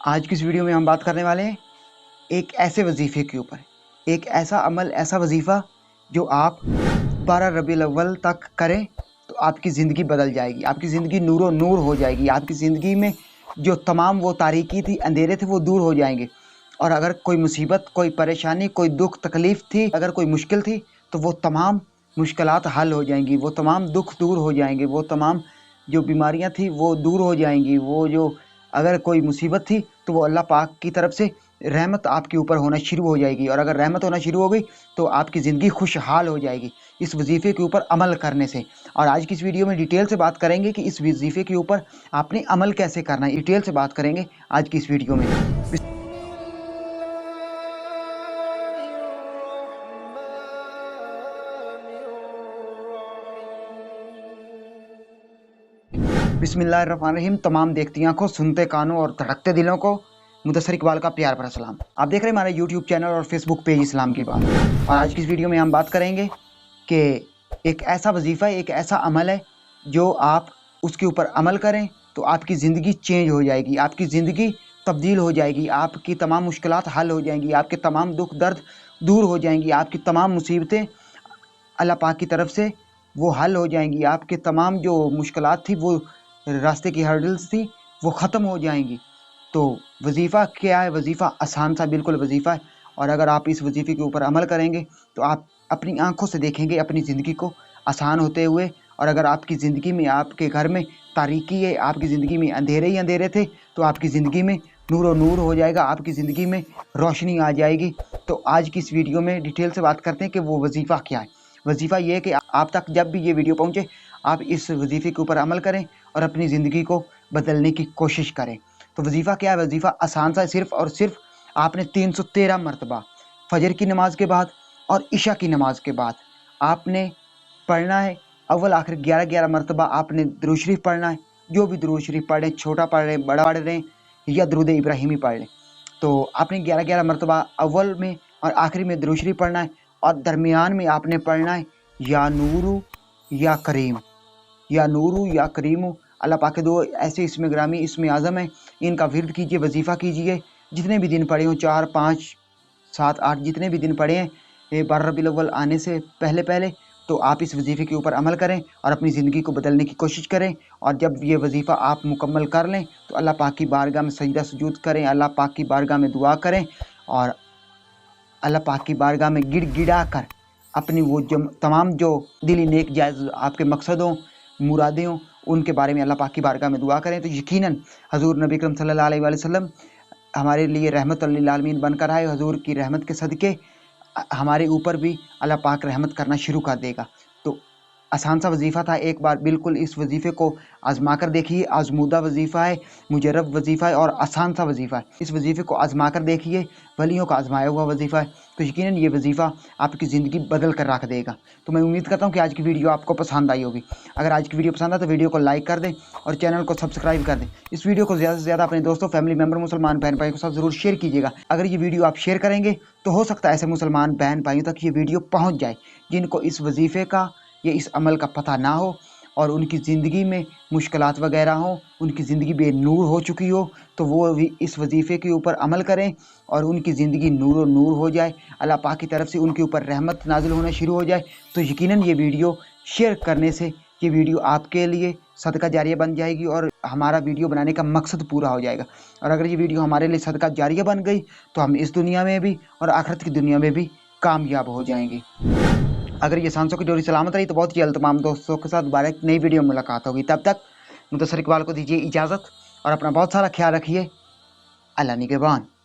آج کی اس ویڈیو میں ہم بات کرنے والے ہیں ایک ایسے وظیفے کے اوپر، ایک ایسا عمل، ایسا وظیفہ جو آپ 12 ربیع الاول تک کریں تو آپ کی زندگی بدل جائے گی، آپ کی زندگی نور و نور ہو جائے گی، آپ کی زندگی میں جو تمام وہ تاریکی تھی، اندھیرے تھے، وہ دور ہو جائیں گے۔ اور اگر کوئی مصیبت، کوئی پریشانی، کوئی دکھ تکلیف تھی، اگر کوئی مشکل تھی تو وہ تمام مشکلات حل ہو جائیں گی، وہ تمام دکھ دور ہو جائیں گے، وہ تمام جو بیماریاں تھیں وہ دور ہو جائیں گی، وہ جو اگر کوئی مصیبت تھی تو وہ اللہ پاک کی طرف سے رحمت آپ کے اوپر ہونا شروع ہو جائے گی، اور اگر رحمت ہونا شروع ہو گئی تو آپ کی زندگی خوشحال ہو جائے گی اس وظیفے کے اوپر عمل کرنے سے۔ اور آج کی اس ویڈیو میں ڈیٹیل سے بات کریں گے کہ اس وظیفے کے اوپر آپ نے عمل کیسے کرنا ہے، ڈیٹیل سے بات کریں گے آج کی اس ویڈیو میں۔ بسم اللہ الرحمن الرحیم۔ تمام دیکھتی آنکھوں، سنتے کانوں اور دھڑکتے دلوں کو مدثر اقبال کا پیار بھرا سلام۔ آپ دیکھ رہے ہیں ہمارے یوٹیوب چینل اور فیس بک پیج اسلام کی بات، اور آج کی اس ویڈیو میں ہم بات کریں گے کہ ایک ایسا وظیفہ، ایک ایسا عمل ہے جو آپ اس کے اوپر عمل کریں تو آپ کی زندگی چینج ہو جائے گی، آپ کی زندگی تبدیل ہو جائے گی، آپ کی تمام مشکلات حل ہو جائیں گی، آپ کے تمام دکھ درد دور ہو جائیں گی، آپ کی تمام مصیبتیں اللہ پاک کی طرف سے وہ حل ہو جائیں گی، آپ کے تمام جو مشکلات تھی، وہ راستے کی ہرڈلز تھی، وہ ختم ہو جائیں گی۔ تو وظیفہ کیا ہے؟ وظیفہ آسان سا بالکل وظیفہ ہے، اور اگر آپ اس وظیفے کے اوپر عمل کریں گے تو آپ اپنی آنکھوں سے دیکھیں گے اپنی زندگی کو آسان ہوتے ہوئے۔ اور اگر آپ کی زندگی میں، آپ کے گھر میں تاریکی ہے، آپ کی زندگی میں اندھیرے ہی اندھیرے تھے، تو آپ کی زندگی میں نور و نور ہو جائے گا، آپ کی زندگی میں روشنی آ جائے گی۔ تو آج کی اس ویڈیو میں ڈیٹیل سے بات کرتے ہیں کہ وہ وظیفہ کیا ہے۔ وظیفہ یہ ہے کہ آپ تک جب بھی یہ ویڈیو پہنچے آپ اس وظیفے کے اوپر عمل کریں اور اپنی زندگی کو بدلنے کی کوشش کریں۔ تو وظیفہ کیا ہے؟ وظیفہ آسان سا ہے، صرف اور صرف آپ نے 313 مرتبہ فجر کی نماز کے بعد اور عشاء کی نماز کے بعد آپ نے پڑھنا ہے۔ اول آخر 11 مرتبہ آپ نے درود شریف پڑھنا ہے، جو بھی درود شریف پڑھ رہے ہیں، چھوٹا پڑھ رہے ہیں، بڑا پڑھ رہے ہیں، یا درود ابراہیمی پڑھ لیں، تو آپ نے 11 مرتبہ اول میں اور آخری میں درود شریف پڑھنا ہے، اور درمیان میں آپ نے پڑھنا ہے یا نورو یا کریم، یا نورو یا کریمو۔ اللہ پاک کے دو ایسے اسم گرامی، اسم اعظم ہیں، ان کا ورد کیجئے، وظیفہ کیجئے، جتنے بھی دن پڑھے ہوں، 4 5 7 8 جتنے بھی دن پڑھے ہیں 12 ربیع الاول آنے سے پہلے تو آپ اس وظیفے کے اوپر عمل کریں اور اپنی زندگی کو بدلنے کی کوشش کریں۔ اور جب یہ وظیفہ آپ مکمل کر لیں تو اللہ پاک کی بارگاہ میں سجدہ سجود کریں، اللہ پاک کی بارگاہ میں دعا کریں، اور اللہ پاک کی بارگاہ میں گڑ گڑا کر اپنی وہ تمام جو دلی نیک جائز آپ کے مقصد ہوں، مرادیں ہوں، ان کے بارے میں اللہ پاک کی بارگاہ میں دعا کریں، تو یقیناً حضور نبی کرم صلی اللہ علیہ وآلہ وسلم ہمارے لیے رحمت للعالمین بن کر آئے۔ حضور کی رحمت کے صدقے ہمارے اوپر بھی اللہ پاک رحمت کرنا شروع کر دے گا۔ تو آسان سا وظیفہ تھا، ایک بار بالکل اس وظیفے کو آزما کر دیکھیے۔ آزمودہ وظیفہ ہے، مجرب وظیفہ ہے، اور آسان سا وظیفہ ہے۔ اس وظیفے کو آزما کر دیکھیے، ولیوں کا آزمایا ہوا وظیفہ ہے، تو یقیناً یہ وظیفہ آپ کی زندگی بدل کر رکھ دے گا۔ تو میں امید کرتا ہوں کہ آج کی ویڈیو آپ کو پسند آئی ہوگی۔ اگر آج کی ویڈیو پسند آئے تو ویڈیو کو لائک کر دیں اور چینل کو سبسکرائب کر دیں۔ اس ویڈیو کو زیادہ سے زیادہ اپنے دوستوں، فیملی ممبر، مسلمان بہن بھائیوں کے ساتھ ضرور شیئر کیجیے گا۔ اگر یہ ویڈیو آپ شیئر کریں گے تو ہو سکتا ہے ایسے مسلمان بہن بھائیوں تک یہ ویڈیو پہنچ جائے جن کو اس وظیفے کا یا اس عمل کا پتہ نہ ہو، اور ان کی زندگی میں مشکلات وغیرہ ہوں، ان کی زندگی بے نور ہو چکی ہو، تو وہ بھی اس وظیفے کے اوپر عمل کریں اور ان کی زندگی نور و نور ہو جائے، اللہ پاک کی طرف سے ان کے اوپر رحمت نازل ہونا شروع ہو جائے۔ تو یقیناً یہ ویڈیو شیئر کرنے سے یہ ویڈیو آپ کے لیے صدقہ جاریہ بن جائے گی، اور ہمارا ویڈیو بنانے کا مقصد پورا ہو جائے گا۔ اور اگر یہ ویڈیو ہمارے لیے صدقہ جاریہ بن گئی تو ہم اس دنیا میں بھی اور آخرت کی دنیا میں بھی کامیاب ہو جائیں گے۔ اگر یہ سانسوں کی ڈوری سلامت رہی تو بہت جلد تمام دوستوں کے ساتھ دوبارہ ایک نئی ویڈیو میں ملاقات ہوگی۔ تب تک مدثر اقبال کو دیجیے اجازت، اور اپنا بہت سارا خیال رکھیے۔ اللہ نگہبان۔